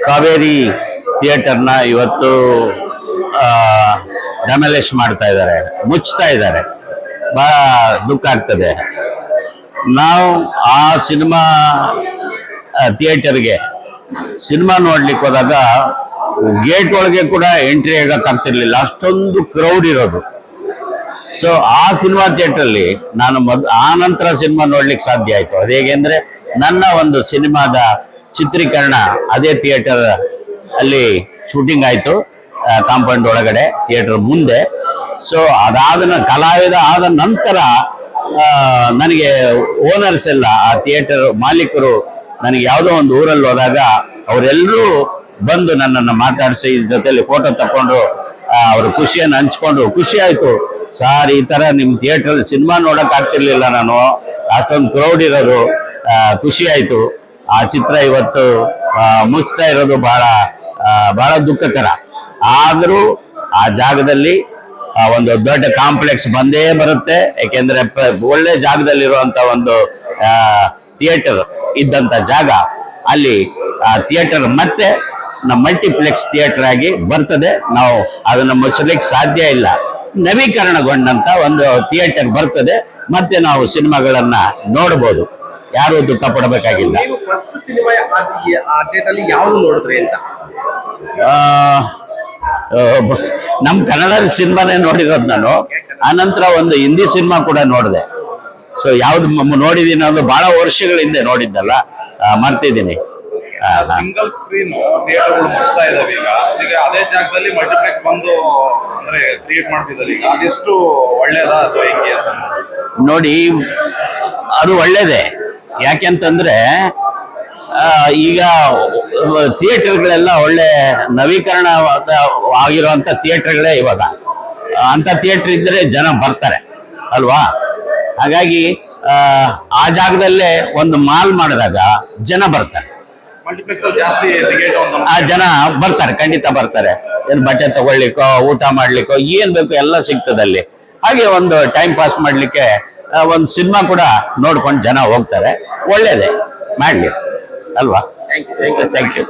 ಕಾವೇರಿ ಥಿಯೇಟರ್ನ ಇವತ್ತು ಡೆಮಾಲಿಷ್ ಮಾಡ್ತಾ ಇದ್ದಾರೆ, ಮುಚ್ತಾ ಇದ್ದಾರೆ. ಬಹಳ ದುಃಖ ಆಗ್ತದೆ. ನಾವು ಆ ಸಿನಿಮಾ ಥಿಯೇಟರ್ಗೆ ಸಿನಿಮಾ ನೋಡ್ಲಿಕ್ಕೆ ಹೋದಾಗ ಗೇಟ್ ಒಳಗೆ ಕೂಡ ಎಂಟ್ರಿ ಆಗಕ್ಕಾಗ್ತಿರ್ಲಿಲ್ಲ, ಅಷ್ಟೊಂದು ಕ್ರೌಡ್ ಇರೋದು. ಸೊ ಆ ಸಿನಿಮಾ ಥಿಯೇಟ್ರಲ್ಲಿ ನಾನು ಆ ನಂತರ ಸಿನಿಮಾ ನೋಡ್ಲಿಕ್ಕೆ ಸಾಧ್ಯ ಆಯ್ತು. ಅದು ಹೇಗೆಂದ್ರೆ ನನ್ನ ಒಂದು ಸಿನಿಮಾದ ಚಿತ್ರೀಕರಣ ಅದೇ ಥಿಯೇಟರ್ ಅಲ್ಲಿ ಶೂಟಿಂಗ್ ಆಯ್ತು, ಕಾಂಪೌಂಡ್ ಒಳಗಡೆ ಥಿಯೇಟರ್ ಮುಂದೆ. ಸೊ ಕಲಾವಿದ ಆದ ನಂತರ ನನಗೆ ಓನರ್ಸ್ ಎಲ್ಲ, ಆ ಥಿಯೇಟರ್ ಮಾಲೀಕರು ನನಗೆ ಯಾವುದೋ ಒಂದು ಊರಲ್ಲಿ ಹೋದಾಗ ಅವರೆಲ್ಲರೂ ಬಂದು ನನ್ನನ್ನು ಮಾತಾಡಿಸಿ ಜೊತೆಲಿ ಫೋಟೋ ತಕೊಂಡು ಅವ್ರ ಖುಷಿಯನ್ನು ಹಂಚ್ಕೊಂಡು, ಖುಷಿ ಆಯ್ತು ಸಾರ್, ಈ ತರ ನಿಮ್ ಥಿಯೇಟರ್ ಸಿನಿಮಾ ನೋಡಕ್ ಆಗ್ತಿರ್ಲಿಲ್ಲ, ನಾನು ಅಷ್ಟೊಂದು ಕ್ರೌಡ್ ಇರೋದು, ಖುಷಿ ಆಯ್ತು. ಆ ಚಿತ್ರ ಇವತ್ತು ಮುಚ್ತಾ ಇರೋದು ಬಹಳ ದುಃಖಕರ. ಆದ್ರೂ ಆ ಜಾಗದಲ್ಲಿ ಒಂದು ದೊಡ್ಡ ಕಾಂಪ್ಲೆಕ್ಸ್ ಬಂದೇ ಬರುತ್ತೆ. ಯಾಕೆಂದ್ರೆ ಒಳ್ಳೆ ಜಾಗದಲ್ಲಿರುವಂತ ಒಂದು ಥಿಯೇಟರ್ ಇದ್ದಂತ ಜಾಗ, ಅಲ್ಲಿ ಆ ಥಿಯೇಟರ್ ಮತ್ತೆ ನಮ್ಮ ಮಲ್ಟಿಪ್ಲೆಕ್ಸ್ ಥಿಯೇಟರ್ ಆಗಿ ಬರ್ತದೆ. ನಾವು ಅದನ್ನ ಮುಚ್ಚಲಿಕ್ಕೆ ಸಾಧ್ಯ ಇಲ್ಲ. ನವೀಕರಣಗೊಂಡಂತ ಒಂದು ಥಿಯೇಟರ್ ಬರ್ತದೆ, ಮತ್ತೆ ನಾವು ಸಿನಿಮಾಗಳನ್ನ ನೋಡಬಹುದು. ಯಾರು ದುಃಖ ಪಡಬೇಕಾಗಿಲ್ಲ. ನಮ್ ಕನ್ನಡ ಸಿನಿಮಾನೇ ನೋಡಿರೋದು ನಾನು. ಆನಂತರ ಒಂದು ಹಿಂದಿ ಸಿನಿಮಾ ಕೂಡ ನೋಡಿದೆ. ಸೊ ಯಾವ್ದು ನೋಡಿದೀನಿ ಅನ್ನೋದು ಬಹಳ ವರ್ಷಗಳ ಹಿಂದೆ ನೋಡಿದ್ದಲ್ಲ, ಮರ್ತಿದ್ದೀನಿ. ಸಿಂಗಲ್ ಸ್ಕ್ರೀನ್ ಥಿಯೇಟರ್ಗಳು ಮುಗಿಸ್ತಾ ಇದಾವೆ ಈಗ ಅದೇ ಜಾಗದಲ್ಲಿ ಮಲ್ಟಿಪ್ಲೆಕ್ಸ್ ಬಂದು ಅಂದ್ರೆ ಕ್ರಿಯೇಟ್ ಮಾಡ್ತಿದ್ದಾರೆ. ಈಗ ಅದೆಷ್ಟು ಒಳ್ಳೇದಾ ಅಥವಾ ಹೆಂಗೆ ಅಂತ ನೋಡಿ, ಅದು ಒಳ್ಳೇದೇ. ಯಾಕೆಂತಂದ್ರೆ ಈಗ ಥಿಯೇಟರ್ಗಳೆಲ್ಲ ಒಳ್ಳೆ ನವೀಕರಣ ಆಗಿರುವಂತ ಥಿಯೇಟರ್ಗಳೇ ಇವಾಗ. ಅಂತ ಥಿಯೇಟರ್ ಇದ್ರೆ ಜನ ಬರ್ತಾರೆ ಅಲ್ವಾ. ಹಾಗಾಗಿ ಆ ಜಾಗದಲ್ಲೇ ಒಂದು ಮಾಲ್ ಮಾಡಿದಾಗ ಜನ ಬರ್ತಾರೆ, ಆ ಜನ ಬರ್ತಾರೆ, ಖಂಡಿತ ಬರ್ತಾರೆ. ಏನ್ ಬಟ್ಟೆ ತಗೊಳ್ಲಿಕ್ಕೋ, ಊಟ ಮಾಡ್ಲಿಕ್ಕೋ, ಏನ್ ಬೇಕು ಎಲ್ಲ ಸಿಗ್ತದಲ್ಲಿ. ಹಾಗೆ ಒಂದು ಟೈಮ್ ಪಾಸ್ ಮಾಡ್ಲಿಕ್ಕೆ ಒಂದು ಸಿನಿಮಾ ಕೂಡ ನೋಡ್ಕೊಂಡು ಜನ ಹೋಗ್ತಾರೆ. ಒಳ್ಳೇದೇ, ಮಾಡ್ಲಿ ಅಲ್ವಾ. Thank you.